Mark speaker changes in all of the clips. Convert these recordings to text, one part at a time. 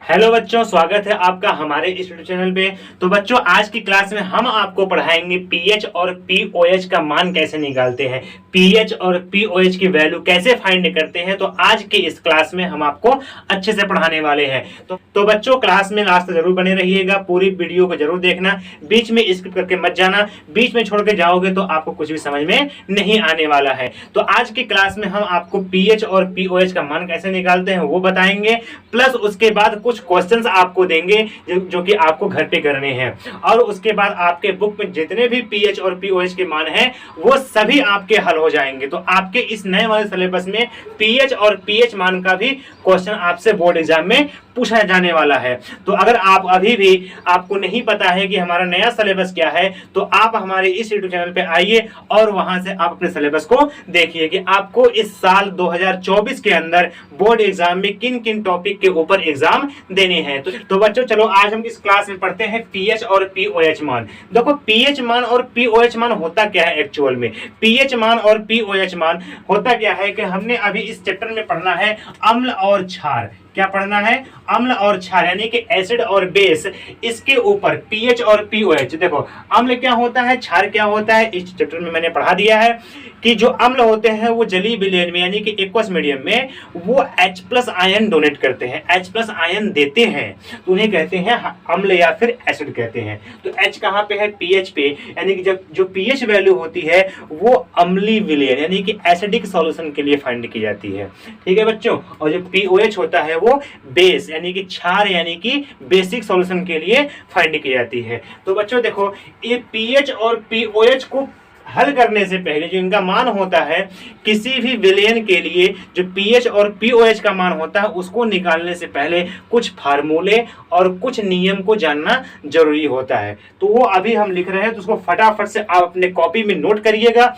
Speaker 1: Hello बच्चों, स्वागत है आपका हमारे इस यूट्यूब चैनल पे। तो बच्चों, आज की क्लास में हम आपको पढ़ाएंगे पीएच और पीओएच का मान कैसे निकालते हैं, पीएच और पीओएच की वैल्यू कैसे फाइंड करते हैं। तो आज की इस क्लास में हम आपको अच्छे से पढ़ाने वाले हैं। तो बच्चों, क्लास में लास्ट तक जरूर बने रहिएगा, पूरी वीडियो को जरूर देखना, बीच में स्किप करके मत जाना। बीच में छोड़ के जाओगे तो आपको कुछ भी समझ में नहीं आने वाला है। तो आज की क्लास में हम आपको पीएच और पीओएच का मान कैसे निकालते हैं वो बताएंगे, प्लस उसके बाद कुछ क्वेश्चंस आपको देंगे जो कि आपको घर पे करने हैं। और उसके बाद आपके बुक में जितने भी पीएच और पीओएच के मान हैं वो सभी आपके हल हो जाएंगे। तो आपके इस नए वाले सिलेबस में पीएच और पीएच मान का भी क्वेश्चन आपसे बोर्ड एग्जाम में पूछा जाने वाला है। तो अगर आप अभी भी आपको नहीं पता है कि हमारा नया सिलेबस क्या है, तो आप हमारे इस यूट्यूब चैनल पे आइए और वहां से आप अपने सिलेबस को देखिए कि आपको इस साल 2024 के अंदर बोर्ड एग्जाम में किन किन टॉपिक के ऊपर एग्जाम देने हैं। तो बच्चों, चलो आज हम इस क्लास में पढ़ते हैं पीएच और पीओएच मान। देखो, पीएच मान और पीओएच मान होता क्या है एक्चुअल में। पीएच मान और पीओएच मान होता क्या है कि हमने अभी इस चैप्टर में पढ़ना है अम्ल और क्षार। क्या पढ़ना है? अम्ल और क्षार, यानी कि एसिड और बेस। इसके ऊपर पीएच और पीओएच। देखो, अम्ल क्या होता है, क्षार क्या होता है, इस चैप्टर में मैंने पढ़ा दिया है कि जो अम्ल होते हैं वो जलीय विलयन में यानी कि एक्वस मीडियम में वो H+ आयन डोनेट करते हैं, H+ आयन देते हैं, तो उन्हें कहते हैं अम्ल या फिर एसिड कहते हैं। तो H कहाँ पे है? पीएच पे, यानी कि जब जो पीएच वैल्यू होती है वो अम्लीय विलयन यानी कि एसिडिक सॉल्यूशन के लिए फाइंड की जाती है। ठीक है बच्चों। और जो पीओएच होता है वो बेस यानी कि क्षार यानी कि बेसिक सॉल्यूशन के लिए फाइंड की जाती है। तो बच्चों देखो, ये पीएच और पीओएच को हल करने से पहले जो इनका मान होता है, किसी भी विलयन के लिए जो पीएच और पीओएच का मान होता है उसको निकालने से पहले कुछ फार्मूले और कुछ नियम को जानना जरूरी होता है। तो वो अभी हम लिख रहे हैं, तो उसको फटाफट से आप अपने कॉपी में नोट करिएगा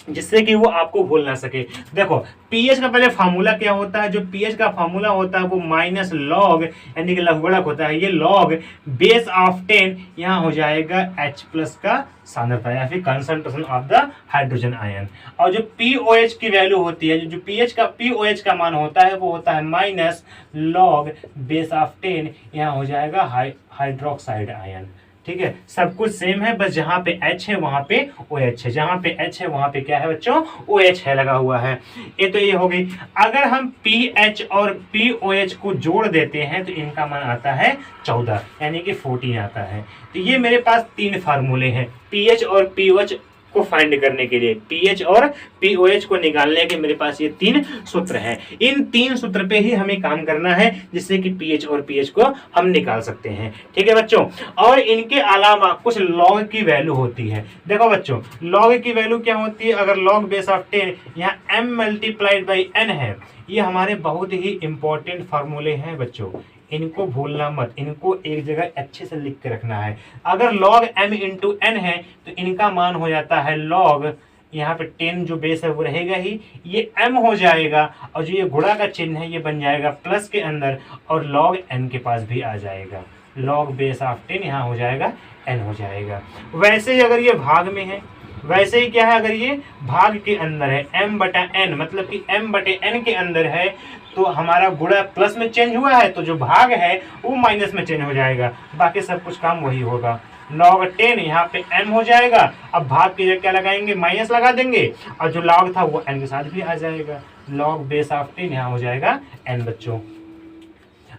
Speaker 1: जिससे कि वो आपको भूल ना सके। देखो, पीएच का पहले फार्मूला क्या होता है। जो पीएच का फार्मूला होता है वो माइनस लॉग यानी कि लघुगणक होता है। ये लॉग बेस ऑफ 10 यहाँ हो जाएगा H+ का सांद्रता या फिर concentration of the hydrogen ion. और जो पीओएच की वैल्यू होती है, जो पीओएच का मान होता है वो होता है माइनस लॉग बेस ऑफ 10 यहाँ हो जाएगा हाइड्रोक्साइड आयन। ठीक है, सब कुछ सेम है, बस जहां पे H है वहां पे OH है, जहां पे H है वहां पे क्या है बच्चों? OH है लगा हुआ है। ये हो गई। अगर हम pH और pOH को जोड़ देते हैं तो इनका मान आता है 14 यानी कि 14 आता है। तो ये मेरे पास तीन फार्मूले हैं pH और pOH को फाइंड करने के लिए, पीएच और पीओएच को निकालने के मेरे पास ये तीन सूत्र हैं। इन तीन सूत्र पे ही हमें काम करना है जिससे कि पीएच और पीएच को हम निकाल सकते हैं। ठीक है बच्चों। और इनके अलावा कुछ लॉग की वैल्यू होती है। देखो बच्चों, लॉग की वैल्यू क्या होती है? अगर लॉग बेस ऑफ 10 यहाँ m/n है, ये हमारे बहुत ही इंपॉर्टेंट फार्मूले हैं बच्चों, इनको भूलना मत, इनको एक जगह अच्छे से लिख के रखना है। अगर log m/n है तो इनका मान हो जाता है log, यहाँ पे 10 जो बेस है वो रहेगा ही, ये m हो जाएगा और जो ये गुणा का चिन्ह है ये बन जाएगा प्लस के अंदर और log n के पास भी आ जाएगा। log बेस ऑफ 10 यहाँ हो जाएगा n हो जाएगा। वैसे ही अगर ये भाग में है, वैसे ही क्या है, अगर ये भाग के अंदर है m/n मतलब कि m/n के अंदर है तो हमारा गुणा प्लस में चेंज हुआ है तो जो भाग है वो माइनस में चेंज हो जाएगा, बाकी सब कुछ काम वही होगा। log 10 यहाँ पे m हो जाएगा, अब भाग की जगह क्या लगाएंगे? माइनस लगा देंगे और जो log था वो n के साथ भी आ जाएगा। log बेस ऑफ 10 यहाँ हो जाएगा n बच्चों।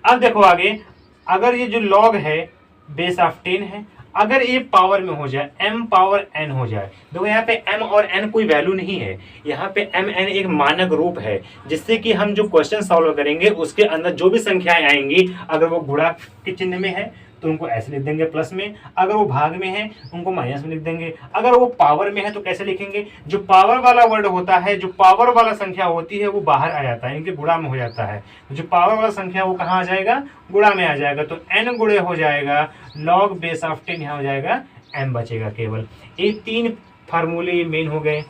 Speaker 1: अब देखो आगे, अगर ये जो log है बेस ऑफ 10 है, अगर ये पावर में हो जाए m/n हो जाए, देखो यहाँ पे m और n कोई वैल्यू नहीं है, यहाँ पे mn एक मानक रूप है जिससे कि हम जो क्वेश्चन सॉल्व करेंगे उसके अंदर जो भी संख्याएं आएंगी अगर वो गुणा के चिन्ह में है तो उनको ऐसे लिख देंगे प्लस में, अगर वो भाग में है उनको माइनस में लिख देंगे, अगर वो पावर में है तो कैसे लिखेंगे? जो पावर वाला वर्ड होता है, जो पावर वाला संख्या होती है वो बाहर आ जाता है, इनके गुणा में हो जाता है। जो पावर वाला संख्या वो कहाँ आ जाएगा? गुणा में आ जाएगा। तो n गुणे हो जाएगा log बेस ऑफ 10 यहाँ हो जाएगा m बचेगा केवल। ये तीन फार्मूले मेन हो गए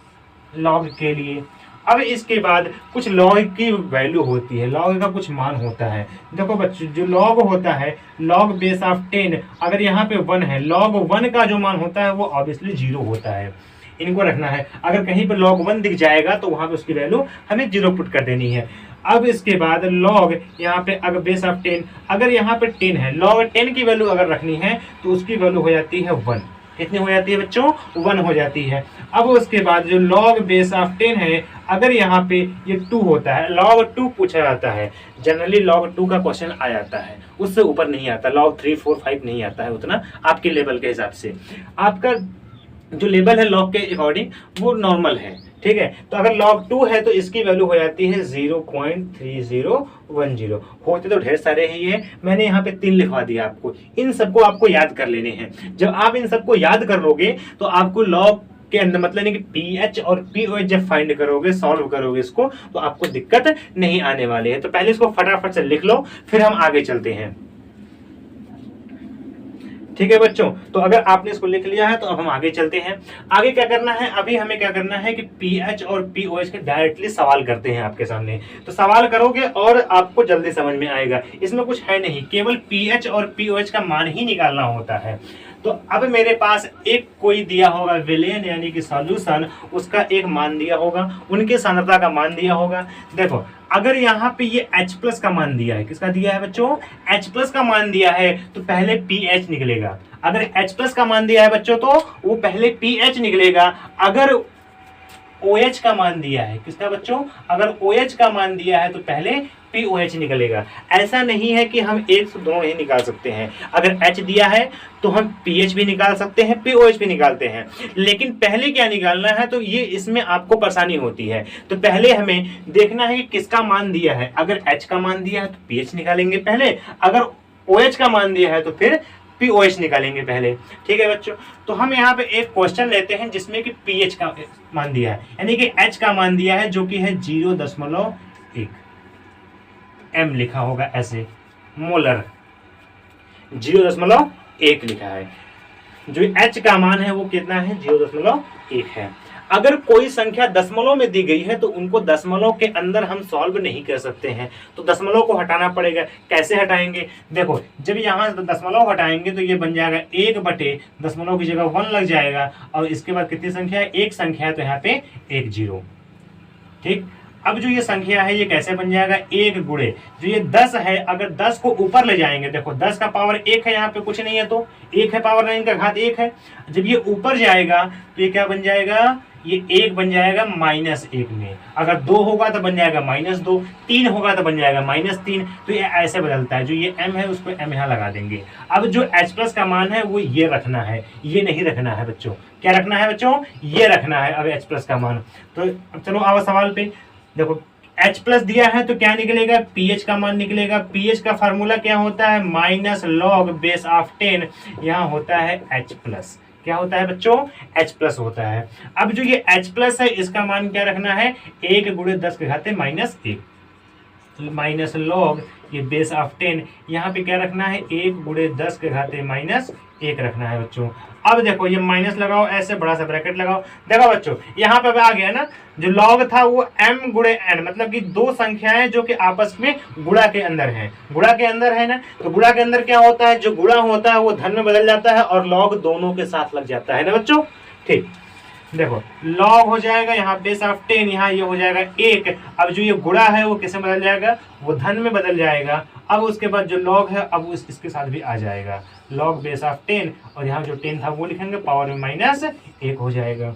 Speaker 1: log के लिए। अब इसके बाद कुछ लॉग की वैल्यू होती है, लॉग का कुछ मान होता है। देखो बच्चों, जो लॉग होता है लॉग बेस ऑफ 10, अगर यहाँ पे 1 है, लॉग 1 का जो मान होता है वो ऑब्वियसली 0 होता है। इनको रखना है। अगर कहीं पर log 1 दिख जाएगा तो वहां पे उसकी वैल्यू हमें 0 पुट कर देनी है। अब इसके बाद log यहाँ पे अगर बेस ऑफ 10, अगर यहाँ पे 10 है, log 10 की वैल्यू अगर रखनी है तो उसकी वैल्यू हो जाती है 1। कितनी हो जाती है बच्चों? 1 हो जाती है। अब उसके बाद जो log बेस ऑफ 10 है, अगर यहाँ पे ये 2 होता है, log 2 पूछा जाता है, जनरली log 2 का क्वेश्चन आ जाता है, उससे ऊपर नहीं आता, log 3, 4, 5 नहीं आता है उतना आपके लेवल के हिसाब से। आपका जो लेवल है log के अकॉर्डिंग वो नॉर्मल है, ठीक है। तो अगर log 2 है तो इसकी वैल्यू हो जाती है 0.3010। होते तो ढेर सारे ही है, मैंने यहाँ पे 3 लिखवा दिया आपको। इन सबको आपको याद कर लेने हैं। जब आप इन सबको याद कर लोगे तो आपको log के अंदर मतलब नहीं कि पीएच और पीओएच जब फाइंड करोगे, सॉल्व करोगे इसको, तो आपको दिक्कत नहीं आने वाली है। तो पहले इसको फटाफट से लिख लो, फिर हम आगे चलते हैं, ठीक है बच्चों। तो अगर आपने इसको लिख लिया है तो अब हम आगे चलते हैं। आगे क्या करना है, अभी हमें क्या करना है कि पीएच और पीओएच के डायरेक्टली सवाल करते हैं आपके सामने। तो सवाल करोगे और आपको जल्दी समझ में आएगा। इसमें कुछ है नहीं, केवल पीएच और पीओएच का मान ही निकालना होता है। तो अब मेरे पास एक कोई दिया होगा विलेन यानी कि सॉल्यूशन, उसका एक मान दिया होगा, उनके सांद्रता का मान दिया होगा। देखो अगर यहाँ पे ये H+ का मान दिया है, किसका दिया है बच्चों? H+ का मान दिया है तो पहले पीएच निकलेगा। अगर H+ का मान दिया है बच्चों तो वो पहले पीएच निकलेगा। अगर OH का मान दिया है, किसका बच्चों? अगर OH का मान दिया है तो पहले POH निकलेगा। ऐसा नहीं है कि हम एक से दोनों ही निकाल सकते हैं। अगर H दिया है तो हम pH भी निकाल सकते हैं, POH भी निकालते हैं, लेकिन पहले क्या निकालना है तो ये इसमें आपको परेशानी होती है। तो पहले हमें देखना है कि किसका मान दिया है। अगर H का मान दिया है तो pH निकालेंगे पहले, अगर OH का मान दिया है तो फिर POH निकालेंगे पहले, ठीक है बच्चों। तो हम यहाँ पे एक क्वेश्चन लेते हैं जिसमें कि pH का मान दिया है, यानी कि H का मान दिया है जो कि है 0.1 M लिखा होगा ऐसे, मोलर 0.1 लिखा है। जो H का मान है वो कितना है? 0.1 है। अगर कोई संख्या दशमलव में दी गई है तो उनको दशमलव के अंदर हम सॉल्व नहीं कर सकते हैं, तो दशमलव को हटाना पड़ेगा। कैसे हटाएंगे? देखो जब यहाँ दशमलव हटाएंगे तो ये बन जाएगा 1/दशमलव की जगह 1 लग जाएगा, और इसके बाद कितनी संख्या है? 1 संख्या है तो यहाँ पे 1 0, ठीक। अब जो ये संख्या है ये कैसे बन जाएगा? 1 गुणे जो ये 10 है, अगर 10 को ऊपर ले जाएंगे, देखो 10 का पावर 1 है, यहाँ पे कुछ नहीं है तो 1 है, पावर 9 का घात 1 है। जब ये ऊपर जाएगा तो ये क्या बन जाएगा? ये 1 बन जाएगा -1 में। अगर 2 होगा तो बन जाएगा -2, 3 होगा तो बन जाएगा -3। तो ये ऐसे बदलता है। जो ये m है उसको m यहाँ लगा देंगे। अब जो H+ का मान है वो ये रखना है, ये नहीं रखना है बच्चों। क्या रखना है बच्चों? ये रखना है अब H+ का मान। तो अब चलो आओ सवाल पे। देखो H+ दिया है तो क्या निकलेगा? pH का मान निकलेगा। pH का फार्मूला क्या होता है? -log बेस ऑफ 10, यहाँ होता है H+। क्या होता है बच्चों? H+ होता है। अब जो ये H+ है इसका मान क्या रखना है? 1 गुणे 10 के घाते -1 log ये बेस ऑफ 10, यहाँ पे क्या रखना है? 1 गुणे 10 के घाते -1 रखना है बच्चों। अब देखो ये माइनस लगाओ, ऐसे बड़ा सा ब्रैकेट लगाओ। देखो बच्चों यहाँ पे आ गया ना, जो log था वो m गुणे n, मतलब कि दो संख्याएं जो कि आपस में गुणा के अंदर हैं। गुणा के अंदर है ना, तो गुणा के अंदर क्या होता है? जो गुणा होता है वो धन में बदल जाता है और log दोनों के साथ लग जाता है ना बच्चों, ठीक। देखो log हो जाएगा यहाँ बेस ऑफ 10, यहाँ ये हो जाएगा 1। अब जो ये गुणा है वो किसमें बदल जाएगा? वो धन में बदल जाएगा। अब उसके बाद जो log है अब इसके साथ भी आ जाएगा, log बेस ऑफ 10, और यहाँ जो 10 था वो लिखेंगे, पावर में -1 हो जाएगा,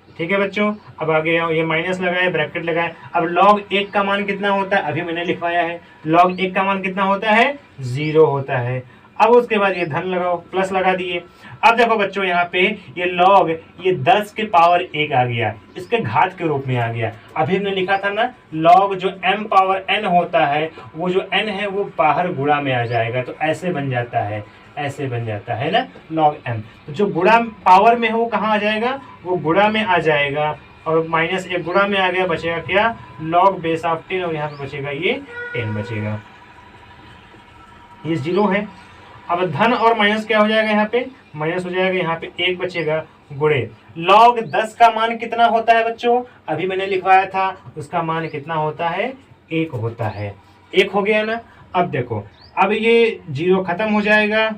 Speaker 1: ठीक है बच्चों। अब आगे ये माइनस लगाए, ब्रैकेट लगाए। अब log 1 का मान कितना होता है? अभी मैंने लिखवाया है, log 1 का मान कितना होता है? 0 होता है। अब उसके बाद ये धन लगाओ, प्लस लगा दिए। अब देखो बच्चों यहाँ पे ये log ये 10 के पावर 1 आ गया, इसके घात के रूप में आ गया। अभी हमने लिखा था ना log जो m पावर n होता है, वो जो n है वो बाहर गुणा में आ जाएगा, तो ऐसे बन जाता है, ऐसे बन जाता है ना log m। तो जो गुणा पावर में है वो कहाँ आ जाएगा? वो गुणा में आ जाएगा, और -1 गुणा में आ गया, बचेगा क्या? log बेस ऑफ 10, और यहाँ पे बचेगा ये 10 बचेगा, ये 0 है। अब धन और माइनस क्या हो जाएगा? यहाँ पे माइनस हो जाएगा, यहाँ पे 1 बचेगा, गुणे log 10 का मान कितना होता है बच्चों? अभी मैंने लिखवाया था, उसका मान कितना होता है? 1 होता है। 1 हो गया ना। अब देखो अब ये 0 खत्म हो जाएगा,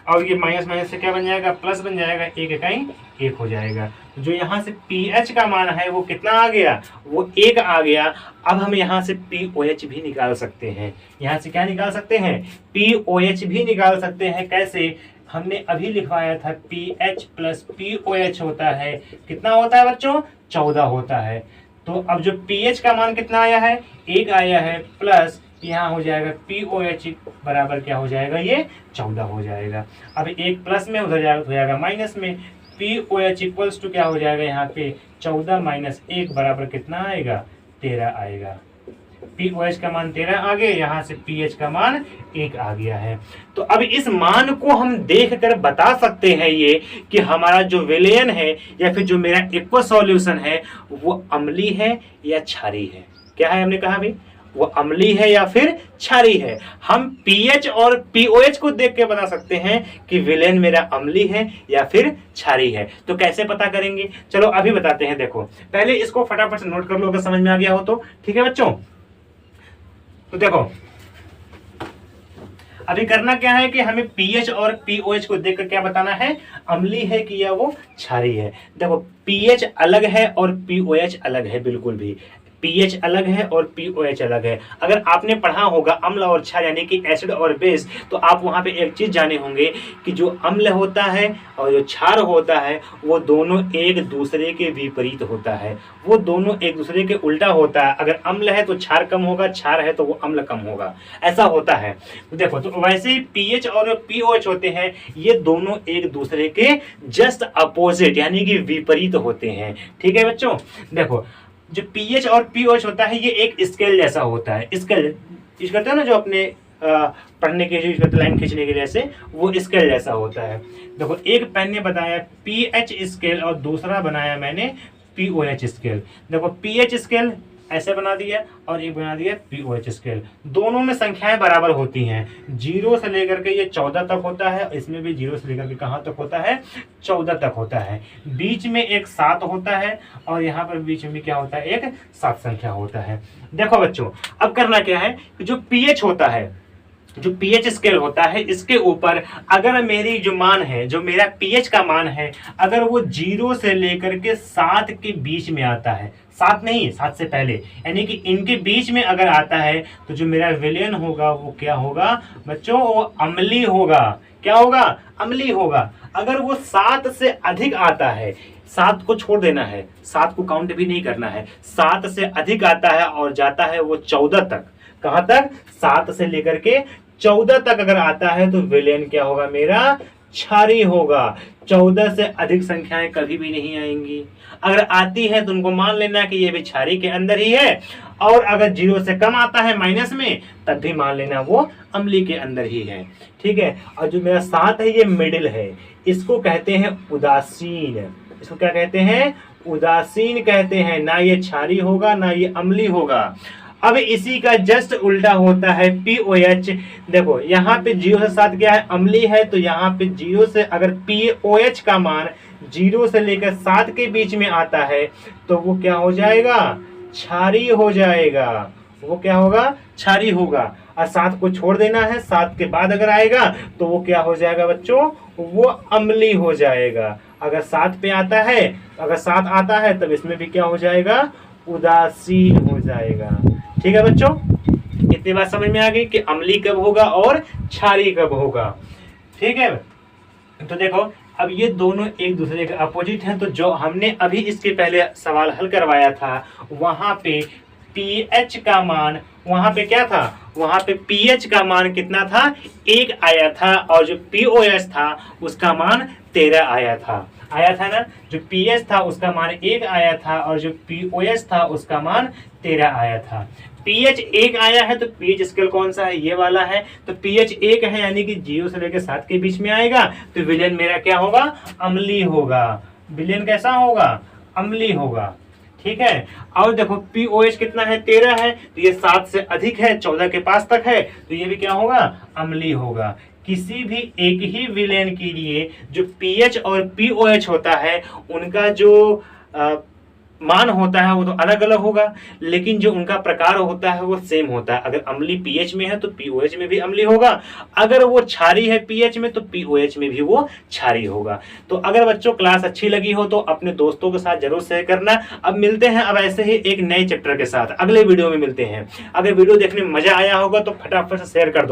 Speaker 1: और ये माइनस माइनस से क्या बन जाएगा, प्लस बन जाएगा, एक इकाई एक हो जाएगा। तो जो यहाँ से pH का मान है वो कितना आ गया, वो 1 आ गया। अब हम यहाँ से POH भी निकाल सकते हैं। यहाँ से क्या निकाल सकते हैं, POH भी निकाल सकते हैं। कैसे, हमने अभी लिखवाया था pH प्लस POH होता है, कितना होता है बच्चों, 14 होता है। तो अब जो pH का मान कितना आया है, 1 आया है, प्लस यहाँ हो जाएगा POH बराबर क्या हो जाएगा, ये 14 हो जाएगा। अब एक प्लस में उधर जाएगा तो हो जाएगा माइनस में। POH इक्वल्स टू क्या हो जाएगा, यहाँ पे 14 माइनस 1 बराबर कितना आएगा, 13 आएगा। POH का मान 13 आ गया, यहाँ से pH का मान 1 आ गया है। तो अब इस मान को हम देख कर बता सकते हैं ये कि हमारा जो विलयन है या फिर जो मेरा एक्वा सॉल्यूशन है वो अम्लीय है या क्षारीय है। क्या है, हमने कहा भाई वो अम्लीय है या फिर क्षारीय है। हम pH और POH को देख के बता सकते हैं कि विलयन मेरा अम्लीय है या फिर क्षारीय है। तो कैसे पता करेंगे, चलो अभी बताते हैं। देखो पहले इसको फटाफट से नोट कर लो अगर समझ में आ गया हो तो, ठीक है बच्चों। तो देखो अभी करना क्या है कि हमें pH और POH को देखकर क्या बताना है, अम्लीय है कि या वो क्षारीय है। देखो pH अलग है और POH अलग है, बिल्कुल भी pH अलग है और POH अलग है। अगर आपने पढ़ा होगा अम्ल और क्षार यानी कि एसिड और बेस, तो आप वहां पे एक चीज जाने होंगे कि जो अम्ल होता है और जो क्षार होता है वो दोनों एक दूसरे के विपरीत होता है, वो दोनों एक दूसरे के उल्टा होता है। अगर अम्ल है तो क्षार कम होगा, क्षार है तो वो अम्ल कम होगा, ऐसा होता है। तो देखो, तो वैसे ही pH और POH होते हैं, ये दोनों एक दूसरे के जस्ट अपोजिट यानी कि विपरीत होते हैं। ठीक है बच्चों, देखो जो pH और POH होता है ये एक स्केल जैसा होता है। स्केल यूज करते हो ना जो अपने पढ़ने के जो लाइन खींचने के लिए, ऐसे वो स्केल जैसा होता है। देखो एक पेन ने बताया pH स्केल और दूसरा बनाया मैंने POH स्केल। देखो pH स्केल ऐसे बना दिया और एक बना दिया POH स्केल। दोनों में संख्याएं बराबर होती हैं, 0 से लेकर के ये 14 तक होता है, इसमें भी 0 से लेकर के कहाँ तक होता है, 14 तक होता है। बीच में एक 7 होता है और यहाँ पर बीच में क्या होता है, एक 7 संख्या होता है। देखो बच्चों अब करना क्या है, जो pH होता है, जो pH स्केल होता है, इसके ऊपर अगर मेरी जो मान है, जो मेरा pH का मान है, अगर वो 0 से लेकर के 7 के बीच में आता है, 7 नहीं 7 से पहले, यानी कि इनके बीच में अगर आता है तो जो मेरा विलयन होगा वो क्या होगा बच्चों, वो अम्लीय होगा। क्या होगा, अम्लीय होगा। अगर वो 7 से अधिक आता है, 7 को छोड़ देना है, 7 को काउंट भी नहीं करना है, 7 से अधिक आता है और जाता है वो 14 तक, कहां तक, 7 से लेकर के 14 तक अगर आता है तो विलयन क्या होगा, मेरा क्षारीय होगा। 14 से अधिक संख्याएं कभी भी नहीं आएंगी। अगर आती है तो उनको मान लेना कि ये भी क्षारीय के अंदर ही है, और अगर 0 से कम आता है माइनस में, तब भी मान लेना वो अम्लीय के अंदर ही है। ठीक है, और जो मेरा 7 है ये मिडिल है, इसको कहते हैं उदासीन। इसको क्या कहते हैं, उदासीन कहते हैं। ना ये क्षारीय होगा ना ये अम्लीय होगा। अब इसी का जस्ट उल्टा होता है POH। देखो यहाँ पे 0 से 7 क्या है, अम्लीय है, तो यहाँ पे 0 से अगर POH का मान 0 से लेकर 7 के बीच में आता है तो वो क्या हो जाएगा, क्षारीय हो जाएगा। वो क्या होगा, क्षारीय होगा। और 7 को छोड़ देना है, 7 के बाद अगर आएगा तो वो क्या हो जाएगा बच्चों, वो अम्लीय हो जाएगा। अगर 7 पे आता है, अगर 7 आता है तब इसमें भी क्या हो जाएगा, उदासीन हो जाएगा। ठीक है बच्चों, इतनी बात समझ में आ गई कि अम्लीय कब होगा और क्षारीय कब होगा। ठीक है, तो देखो अब ये दोनों एक दूसरे के अपोजिट हैं। तो जो हमने अभी इसके पहले सवाल हल करवाया था वहां पे pH का मान, वहां पे क्या था, वहां पे pH का मान कितना था, 1 आया था, और जो POH था उसका मान 13 आया था ना। जो pH था उसका मान 1 आया था और जो POH था उसका मान 13 आया था। pH 1 आया है तो pH स्केल कौन सा है, ये वाला है। तो pH 1 है यानी कि 0 से लेकर 7 के बीच में आएगा, तो विलयन मेरा क्या होगा, अम्लीय होगा। विलयन कैसा होगा, अम्लीय होगा। ठीक है, और देखो POH कितना है, 13 है, तो ये 7 से अधिक है, 14 के पास तक है, तो ये भी क्या होगा, अम्लीय होगा। किसी भी एक ही विलयन के लिए जो pH और POH होता है उनका जो मान होता है वो तो अलग अलग होगा, लेकिन जो उनका प्रकार होता है वो सेम होता है। अगर अम्लीय पीएच में है तो पीओएच में भी अम्लीय होगा, अगर वो क्षारी है पीएच में तो पीओएच में भी वो क्षारी होगा। तो अगर बच्चों क्लास अच्छी लगी हो तो अपने दोस्तों के साथ जरूर शेयर करना। अब मिलते हैं अब ऐसे ही एक नए चैप्टर के साथ, अगले वीडियो में मिलते हैं। अगर वीडियो देखने में मजा आया होगा तो फटाफट से शेयर कर दो।